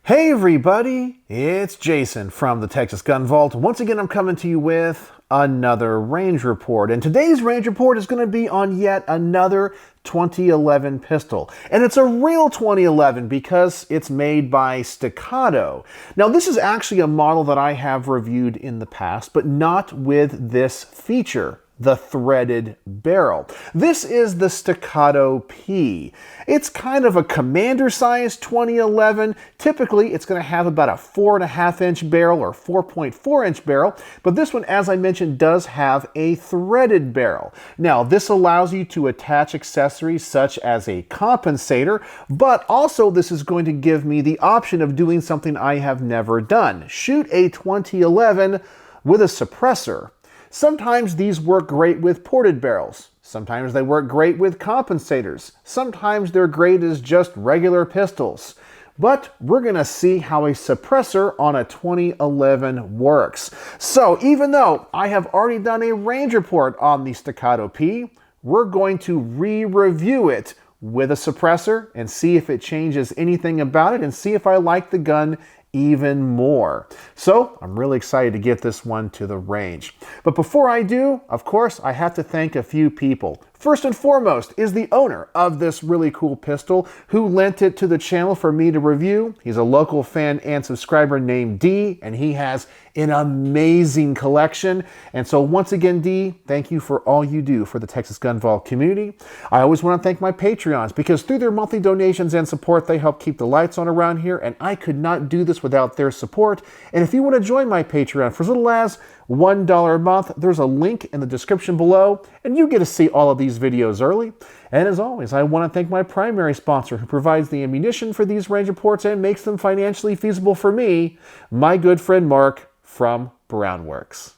Hey everybody, it's Jason from the Texas Gun Vault. Once again, I'm coming to you with another range report. And today's range report is going to be on yet another 2011 pistol. And it's a real 2011 because it's made by Staccato. Now, this is actually a model that I have reviewed in the past, but not with this feature, the threaded barrel. This is the Staccato P. It's kind of a commander size 2011. Typically, it's going to have about a 4.5-inch barrel or 4.4-inch barrel, but this one, as I mentioned, does have a threaded barrel. Now, this allows you to attach accessories such as a compensator, but also this is going to give me the option of doing something I have never done. Shoot a 2011 with a suppressor. Sometimes these work great with ported barrels. Sometimes they work great with compensators. Sometimes they're great as just regular pistols. But we're going to see how a suppressor on a 2011 works. So even though I have already done a range report on the Staccato P, we're going to re-review it with a suppressor and see if it changes anything about it and see if I like the gun even more. So I'm really excited to get this one to the range. But before I do, of course, I have to thank a few people. First and foremost is the owner of this really cool pistol who lent it to the channel for me to review. He's a local fan and subscriber named D, and he has an amazing collection. And so once again, D, thank you for all you do for the Texas Gun Vault community. I always want to thank my Patreons because through their monthly donations and support, they help keep the lights on around here, and I could not do this without their support. And if you want to join my Patreon for as little as $1 a month, there's a link in the description below, and you get to see all of these videos early. And as always, I want to thank my primary sponsor who provides the ammunition for these range reports and makes them financially feasible for me, my good friend Mark from Brownworks.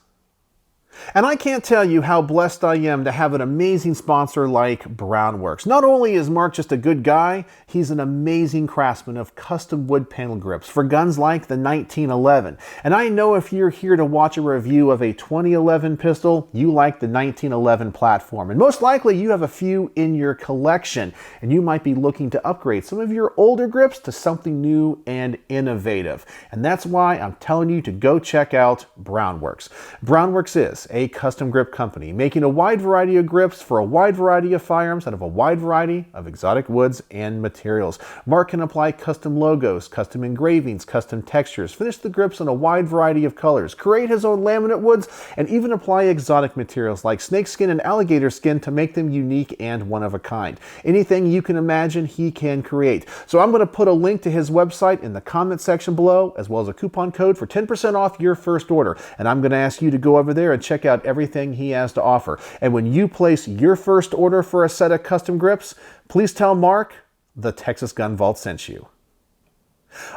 And I can't tell you how blessed I am to have an amazing sponsor like Brownworks. Not only is Mark just a good guy, he's an amazing craftsman of custom wood panel grips for guns like the 1911. And I know if you're here to watch a review of a 2011 pistol, you like the 1911 platform. And most likely you have a few in your collection, and you might be looking to upgrade some of your older grips to something new and innovative. And that's why I'm telling you to go check out Brownworks. Brownworks is a custom grip company making a wide variety of grips for a wide variety of firearms out of a wide variety of exotic woods and materials. Mark can apply custom logos, custom engravings, custom textures, finish the grips in a wide variety of colors, create his own laminate woods, and even apply exotic materials like snakeskin and alligator skin to make them unique and one of a kind. Anything you can imagine, he can create. So I'm going to put a link to his website in the comment section below, as well as a coupon code for 10% off your first order. And I'm going to ask you to go over there and check out everything he has to offer. And when you place your first order for a set of custom grips, please tell Mark the Texas Gun Vault sent you.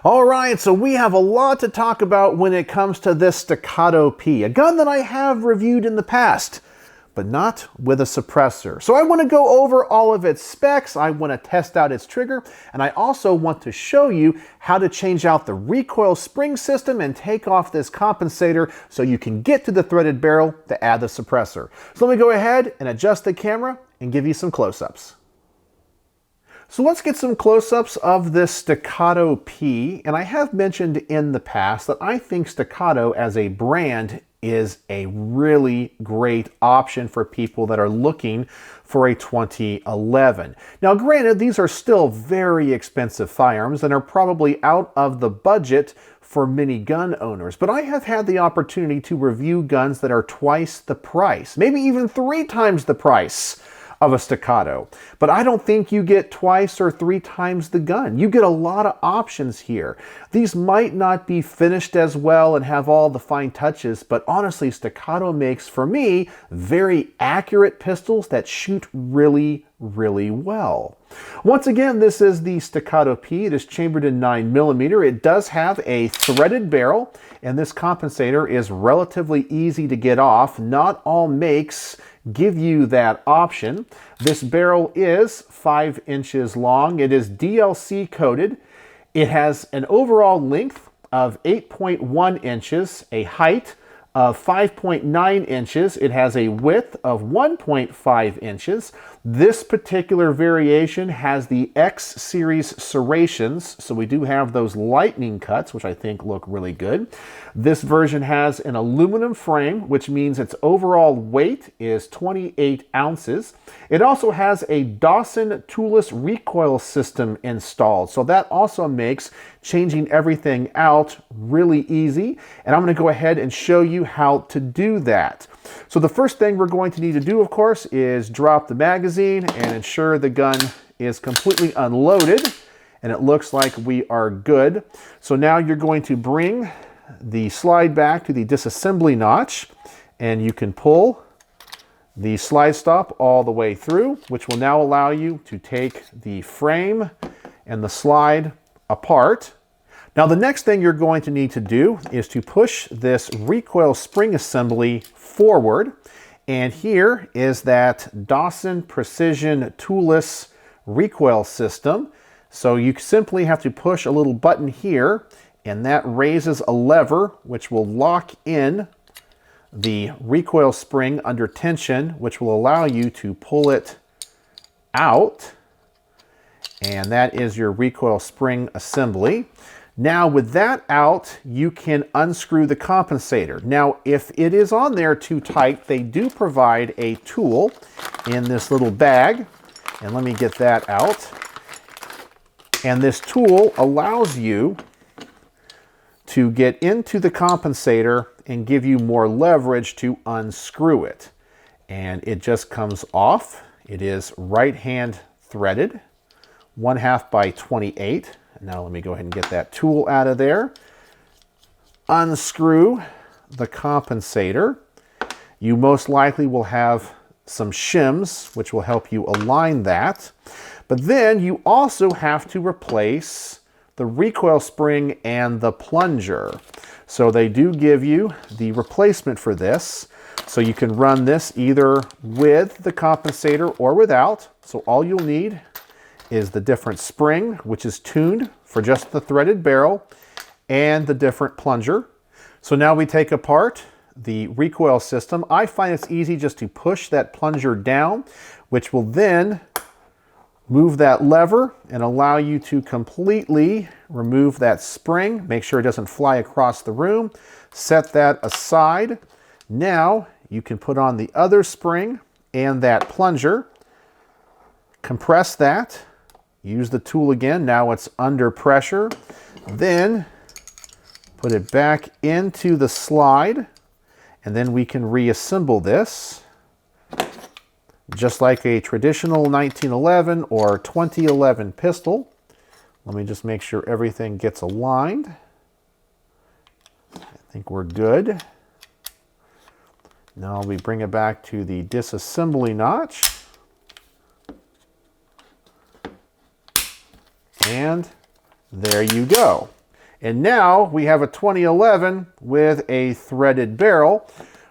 All right, so we have a lot to talk about when it comes to this Staccato P, a gun that I have reviewed in the past, but not with a suppressor. So I want to go over all of its specs, I want to test out its trigger, and I also want to show you how to change out the recoil spring system and take off this compensator so you can get to the threaded barrel to add the suppressor. So let me go ahead and adjust the camera and give you some close-ups. So let's get some close-ups of this Staccato P, and I have mentioned in the past that I think Staccato as a brand is a really great option for people that are looking for a 2011. Now granted, these are still very expensive firearms and are probably out of the budget for many gun owners, but I have had the opportunity to review guns that are twice the price, maybe even 3 times the price of a Staccato. But I don't think you get twice or 3 times the gun. You get a lot of options here. These might not be finished as well and have all the fine touches, but honestly, Staccato makes, for me, very accurate pistols that shoot really well. Once again, this is the Staccato P. It is chambered in 9mm. It does have a threaded barrel, and this compensator is relatively easy to get off. Not all makes give you that option. This barrel is 5 inches long. It is DLC coated. It has an overall length of 8.1 inches, a height of 5.9 inches. It has a width of 1.5 inches. This particular variation has the X series serrations, so we do have those lightning cuts, which I think look really good. This version has an aluminum frame, which means its overall weight is 28 ounces. It also has a Dawson toolless recoil system installed, so that also makes changing everything out really easy. And I'm going to go ahead and show you how to do that. So the first thing we're going to need to do, of course, is drop the magazine and ensure the gun is completely unloaded. And it looks like we are good. So now you're going to bring the slide back to the disassembly notch, and you can pull the slide stop all the way through, which will now allow you to take the frame and the slide apart. Now the next thing you're going to need to do is to push this recoil spring assembly forward, and here is that Dawson Precision toolless recoil system. So you simply have to push a little button here, and that raises a lever which will lock in the recoil spring under tension, which will allow you to pull it out. And that is your recoil spring assembly. Now with that out, you can unscrew the compensator. Now if it is on there too tight, they do provide a tool in this little bag. And let me get that out. And this tool allows you to get into the compensator and give you more leverage to unscrew it. And it just comes off. It is right hand threaded, 1/2 by 28. Now let me go ahead and get that tool out of there. Unscrew the compensator. You most likely will have some shims, which will help you align that. But then you also have to replace the recoil spring and the plunger. So they do give you the replacement for this. So you can run this either with the compensator or without. So all you'll need is the different spring, which is tuned for just the threaded barrel, and the different plunger. So now we take apart the recoil system. I find it's easy just to push that plunger down, which will then move that lever and allow you to completely remove that spring. Make sure it doesn't fly across the room. Set that aside. Now you can put on the other spring and that plunger. Compress that. Use the tool again. Now it's under pressure. Then put it back into the slide, and then we can reassemble this just like a traditional 1911 or 2011 pistol. Let me just make sure everything gets aligned. I think we're good. Now we bring it back to the disassembly notch. And there you go. And now we have a 2011 with a threaded barrel,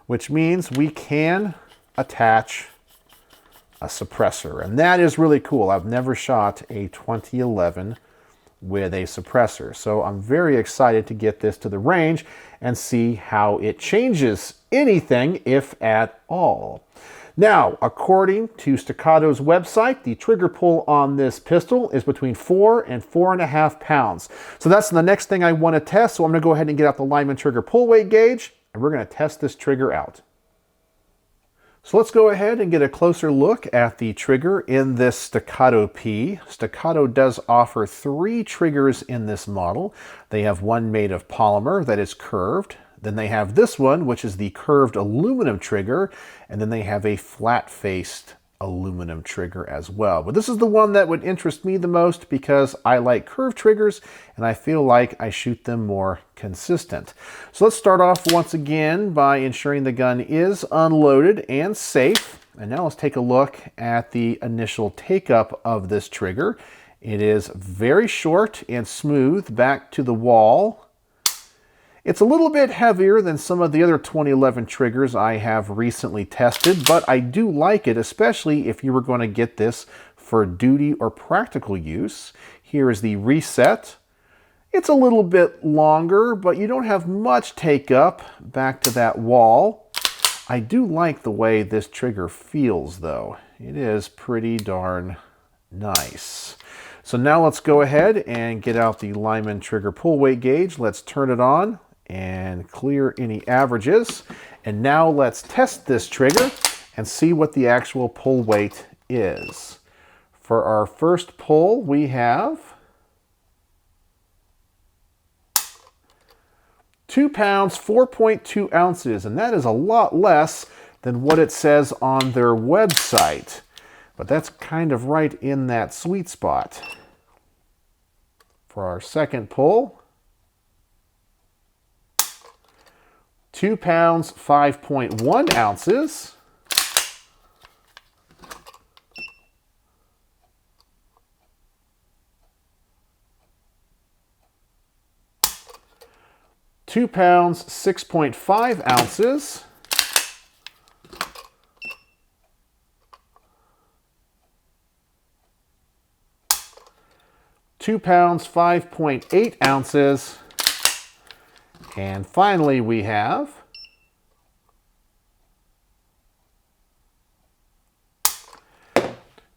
which means we can attach a suppressor. And that is really cool. I've never shot a 2011 with a suppressor. So I'm very excited to get this to the range and see how it changes anything, if at all. Now, according to Staccato's website, the trigger pull on this pistol is between 4 and 4.5 pounds. So that's the next thing I want to test. So I'm going to go ahead and get out the Lyman trigger pull weight gauge, and we're going to test this trigger out. So let's go ahead and get a closer look at the trigger in this Staccato P. Staccato does offer 3 triggers in this model. They have one made of polymer that is curved. Then they have this one, which is the curved aluminum trigger, and then they have a flat-faced aluminum trigger as well. But this is the one that would interest me the most because I like curved triggers and I feel like I shoot them more consistent. So let's start off once again by ensuring the gun is unloaded and safe. And now let's take a look at the initial take-up of this trigger. It is very short and smooth back to the wall. It's a little bit heavier than some of the other 2011 triggers I have recently tested, but I do like it, especially if you were going to get this for duty or practical use. Here is the reset. It's a little bit longer, but you don't have much take up back to that wall. I do like the way this trigger feels though. it is pretty darn nice. So now let's go ahead and get out the Lyman trigger pull weight gauge. Let's turn it on and clear any averages. And now let's test this trigger and see what the actual pull weight is. For our first pull, we have 2 pounds, 4.2 ounces, and that is a lot less than what it says on their website. But that's kind of right in that sweet spot. For our second pull, 2 pounds, 5.1 ounces. Two pounds, 6.5 ounces. Two pounds, 5.8 ounces. And finally we have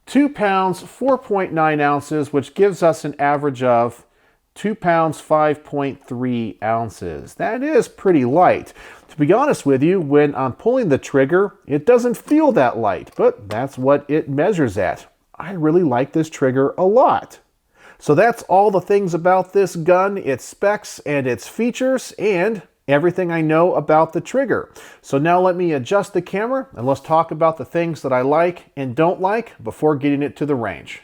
2 pounds, 4.9 ounces, which gives us an average of 2 pounds, 5.3 ounces. That is pretty light. To be honest with you, when I'm pulling the trigger, it doesn't feel that light, but that's what it measures at. I really like this trigger a lot. So that's all the things about this gun, its specs and its features, and everything I know about the trigger. So now let me adjust the camera and let's talk about the things that I like and don't like before getting it to the range.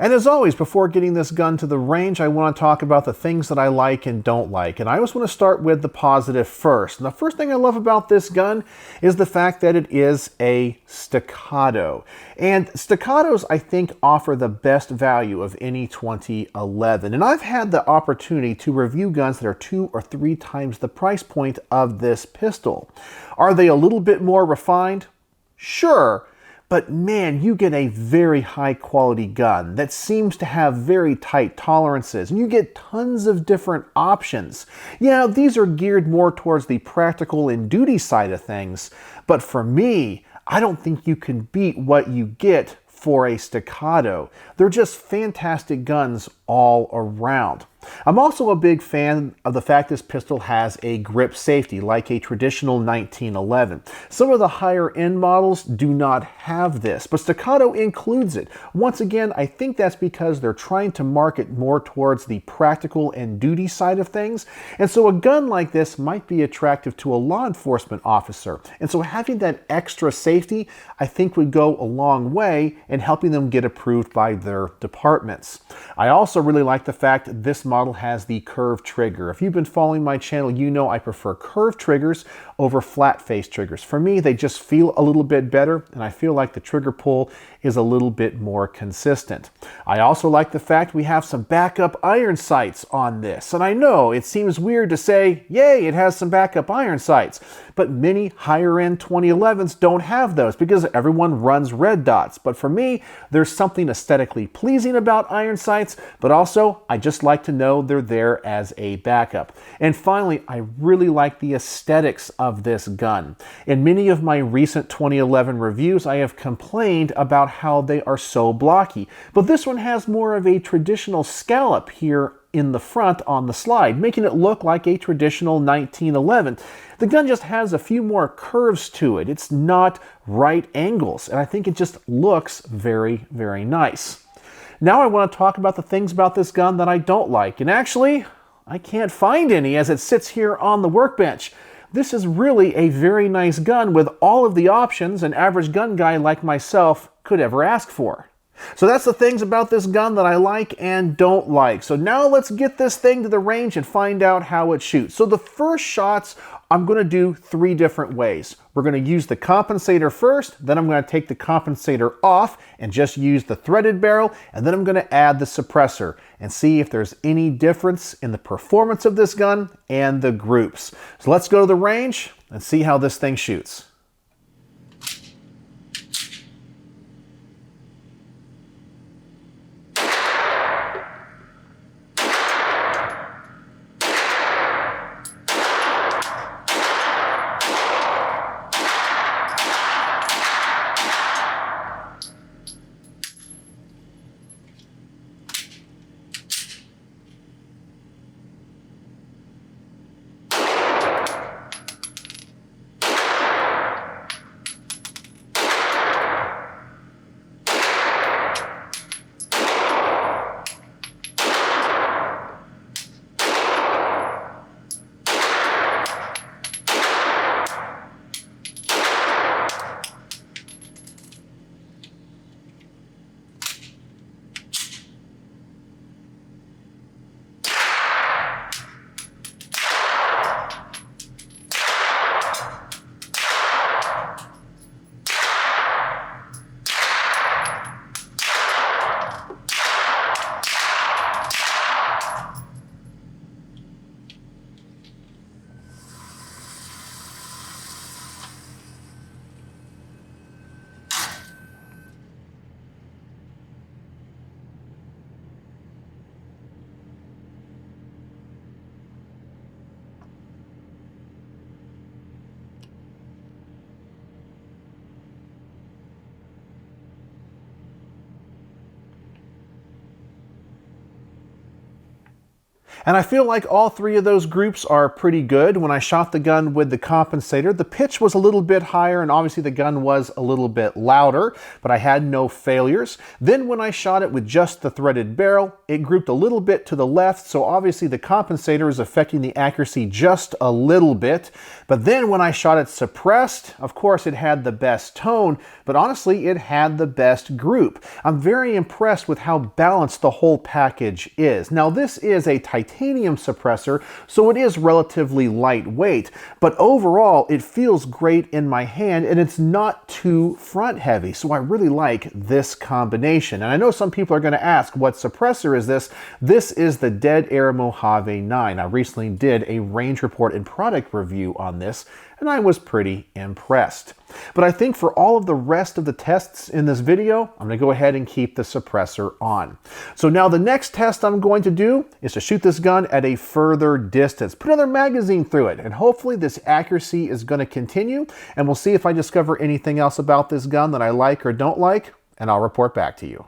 And as always, before getting this gun to the range, I want to talk about the things that I like and don't like. And I always want to start with the positive first. And the first thing I love about this gun is the fact that it is a staccato. And staccatos, I think, offer the best value of any 2011. And I've had the opportunity to review guns that are 2 or 3 times the price point of this pistol. Are they a little bit more refined? Sure. But man, you get a very high quality gun that seems to have very tight tolerances, and you get tons of different options. Yeah, these are geared more towards the practical and duty side of things, but for me, I don't think you can beat what you get for a staccato. They're just fantastic guns all around. I'm also a big fan of the fact this pistol has a grip safety like a traditional 1911. Some of the higher end models do not have this, but Staccato includes it. Once again, I think that's because they're trying to market more towards the practical and duty side of things, and so a gun like this might be attractive to a law enforcement officer. And so having that extra safety, I think, would go a long way in helping them get approved by their departments. I also really like the fact that this model has the curved trigger. If you've been following my channel, you know I prefer curved triggers over flat face triggers. For me, they just feel a little bit better, and I feel like the trigger pull is a little bit more consistent. I also like the fact we have some backup iron sights on this. And I know it seems weird to say, yay, it has some backup iron sights, but many higher end 2011s don't have those because everyone runs red dots. But for me, there's something aesthetically pleasing about iron sights, but also I just like to know they're there as a backup. And finally, I really like the aesthetics of this gun. In many of my recent 2011 reviews, I have complained about how they are so blocky, but this one has more of a traditional scallop here in the front on the slide, making it look like a traditional 1911. The gun just has a few more curves to it. It's not right angles, and I think it just looks very, very nice. Now I want to talk about the things about this gun that I don't like, and actually, I can't find any as it sits here on the workbench. This is really a very nice gun with all of the options an average gun guy like myself could ever ask for. So that's the things about this gun that I like and don't like. So now let's get this thing to the range and find out how it shoots. So the first shots I'm going to do 3 different ways. We're going to use the compensator first, then I'm going to take the compensator off and just use the threaded barrel, and then I'm going to add the suppressor and see if there's any difference in the performance of this gun and the groups. So let's go to the range and see how this thing shoots. And I feel like all three of those groups are pretty good. When I shot the gun with the compensator, the pitch was a little bit higher and obviously the gun was a little bit louder, but I had no failures. Then when I shot it with just the threaded barrel, it grouped a little bit to the left, so obviously the compensator is affecting the accuracy just a little bit. But then when I shot it suppressed, of course it had the best tone, but honestly it had the best group. I'm very impressed with how balanced the whole package is. Now this is a titanium suppressor, so it is relatively lightweight, but overall it feels great in my hand and it's not too front heavy, so I really like this combination. And I know some people are going to ask, what suppressor is this? This is the Dead Air Mojave 9. I recently did a range report and product review on this, and I was pretty impressed. But I think for all of the rest of the tests in this video, I'm going to go ahead and keep the suppressor on. So now the next test I'm going to do is to shoot this gun at a further distance, put another magazine through it, and hopefully this accuracy is going to continue, and we'll see if I discover anything else about this gun that I like or don't like, and I'll report back to you.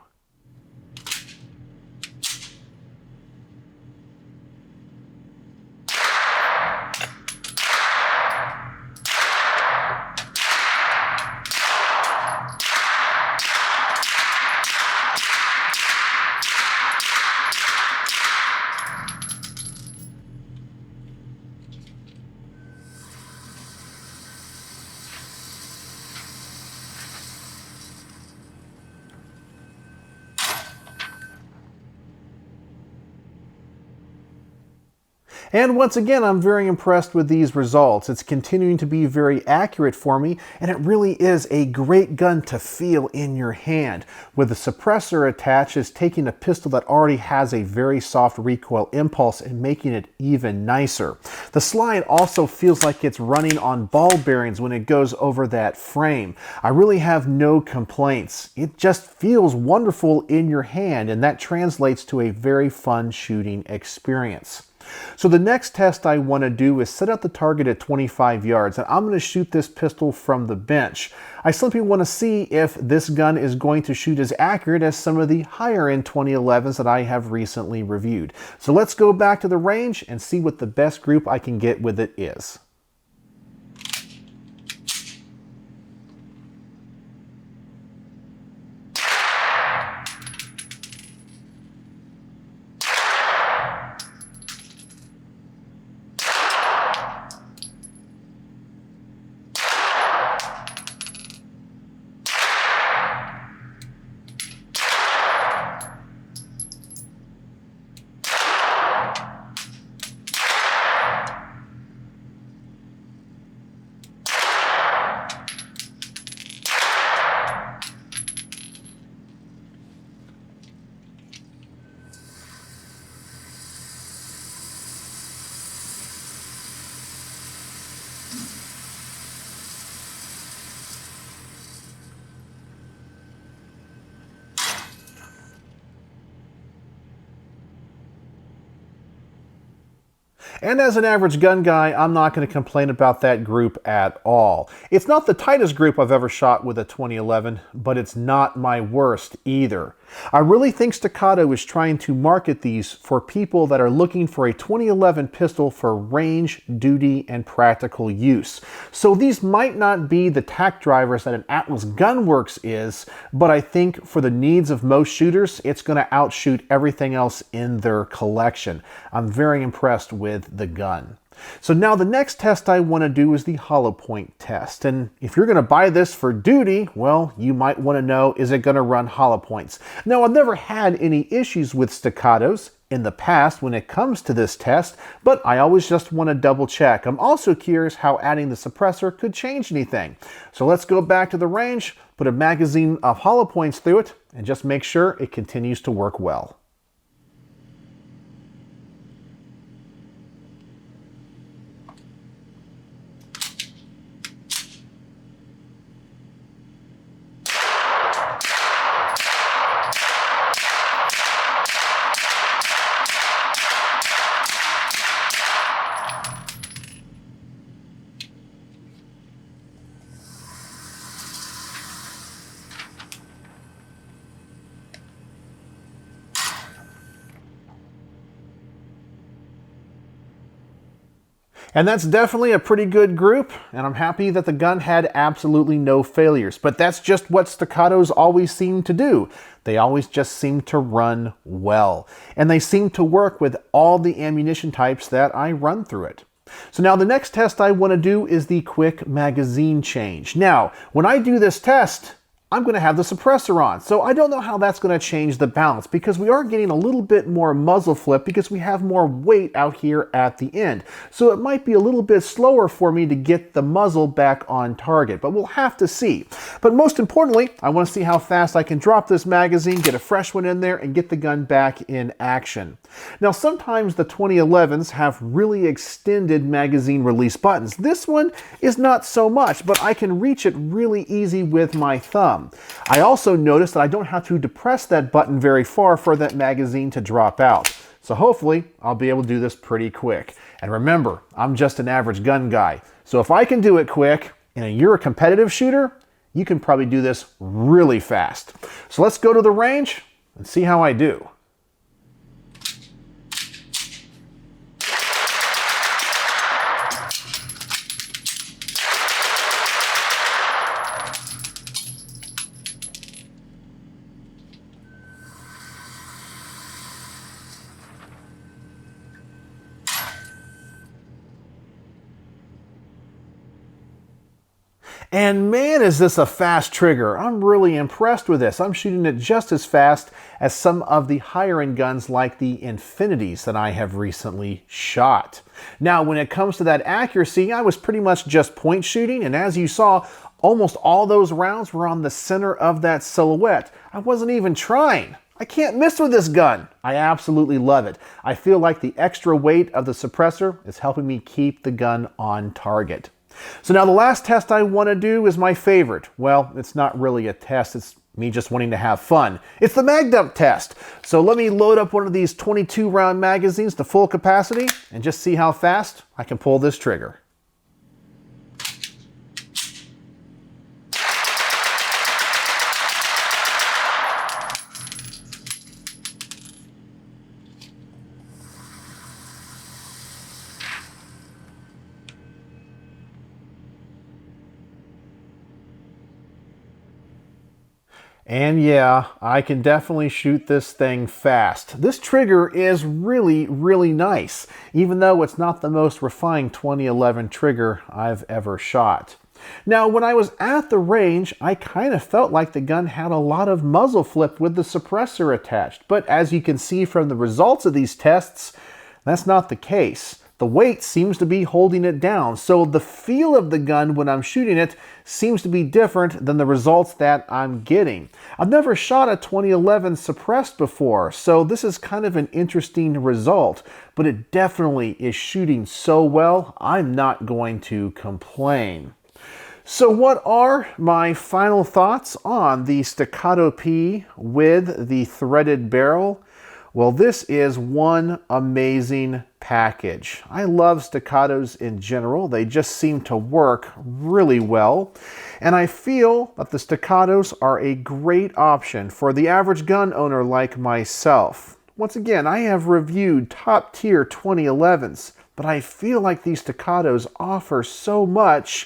And once again, I'm very impressed with these results. It's continuing to be very accurate for me, and it really is a great gun to feel in your hand. With the suppressor attached, it's taking a pistol that already has a very soft recoil impulse and making it even nicer. The slide also feels like it's running on ball bearings when it goes over that frame. I really have no complaints. It just feels wonderful in your hand, and that translates to a very fun shooting experience. So the next test I want to do is set up the target at 25 yards, and I'm going to shoot this pistol from the bench. I simply want to see if this gun is going to shoot as accurate as some of the higher end 2011s that I have recently reviewed. So let's go back to the range and see what the best group I can get with it is. And as an average gun guy, I'm not going to complain about that group at all. It's not the tightest group I've ever shot with a 2011, but it's not my worst either. I really think Staccato is trying to market these for people that are looking for a 2011 pistol for range, duty, and practical use. So these might not be the tack drivers that an Atlas Gunworks is, but I think for the needs of most shooters, it's going to outshoot everything else in their collection. I'm very impressed with the gun. So now the next test I want to do is the hollow point test. And if you're going to buy this for duty, well, you might want to know, is it going to run hollow points? Now, I've never had any issues with Staccatos in the past when it comes to this test, but I always just want to double check. I'm also curious how adding the suppressor could change anything. So let's go back to the range, put a magazine of hollow points through it, and just make sure it continues to work well. And that's definitely a pretty good group, and I'm happy that the gun had absolutely no failures. But that's just what Staccatos always seem to do. They always just seem to run well. And they seem to work with all the ammunition types that I run through it. So now the next test I want to do is the quick magazine change. Now, when I do this test, I'm going to have the suppressor on. So I don't know how that's going to change the balance, because we are getting a little bit more muzzle flip because we have more weight out here at the end. So it might be a little bit slower for me to get the muzzle back on target, but we'll have to see. But most importantly, I want to see how fast I can drop this magazine, get a fresh one in there, and get the gun back in action. Now, sometimes the 2011s have really extended magazine release buttons. This one is not so much, but I can reach it really easy with my thumb. I also noticed that I don't have to depress that button very far for that magazine to drop out. So hopefully I'll be able to do this pretty quick. And remember, I'm just an average gun guy. So if I can do it quick, and you're a competitive shooter, you can probably do this really fast. So let's go to the range and see how I do. And man, is this a fast trigger. I'm really impressed with this. I'm shooting it just as fast as some of the higher end guns like the Infinities that I have recently shot. Now, when it comes to that accuracy, I was pretty much just point shooting, and as you saw, almost all those rounds were on the center of that silhouette. I wasn't even trying. I can't miss with this gun. I absolutely love it. I feel like the extra weight of the suppressor is helping me keep the gun on target. So now the last test I want to do is my favorite. Well, it's not really a test, it's me just wanting to have fun. It's the mag dump test. So let me load up one of these 22 round magazines to full capacity and just see how fast I can pull this trigger. And yeah, I can definitely shoot this thing fast. This trigger is really, really nice, even though it's not the most refined 2011 trigger I've ever shot. Now, when I was at the range, I kind of felt like the gun had a lot of muzzle flip with the suppressor attached. But as you can see from the results of these tests, that's not the case. The weight seems to be holding it down, so the feel of the gun when I'm shooting it seems to be different than the results that I'm getting. I've never shot a 2011 suppressed before, so this is kind of an interesting result, but it definitely is shooting so well, I'm not going to complain. So what are my final thoughts on the Staccato P with the threaded barrel? Well, this is one amazing package. I love staccatos in general. They just seem to work really well. And I feel that the staccatos are a great option for the average gun owner like myself. Once again, I have reviewed top tier 2011s, but I feel like these staccatos offer so much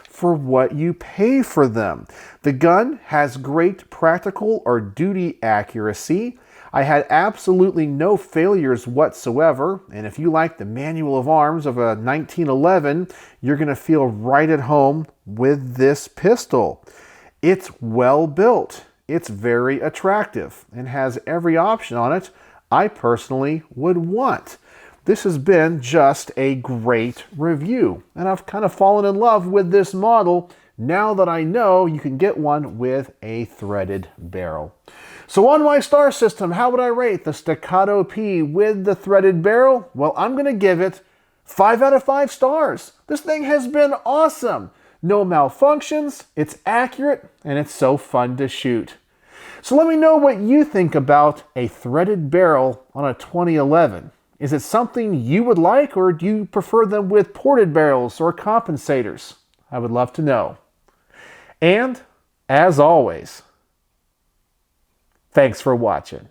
for what you pay for them. The gun has great practical or duty accuracy. I had absolutely no failures whatsoever, and if you like the manual of arms of a 1911, you're going to feel right at home with this pistol. It's well built, it's very attractive, and has every option on it I personally would want. This has been just a great review, and I've kind of fallen in love with this model now that I know you can get one with a threaded barrel. So on my star system, how would I rate the Staccato P with the threaded barrel? Well, I'm going to give it 5 out of 5 stars. This thing has been awesome. No malfunctions, it's accurate, and it's so fun to shoot. So let me know what you think about a threaded barrel on a 2011. Is it something you would like, or do you prefer them with ported barrels or compensators? I would love to know. And, as always, thanks for watching.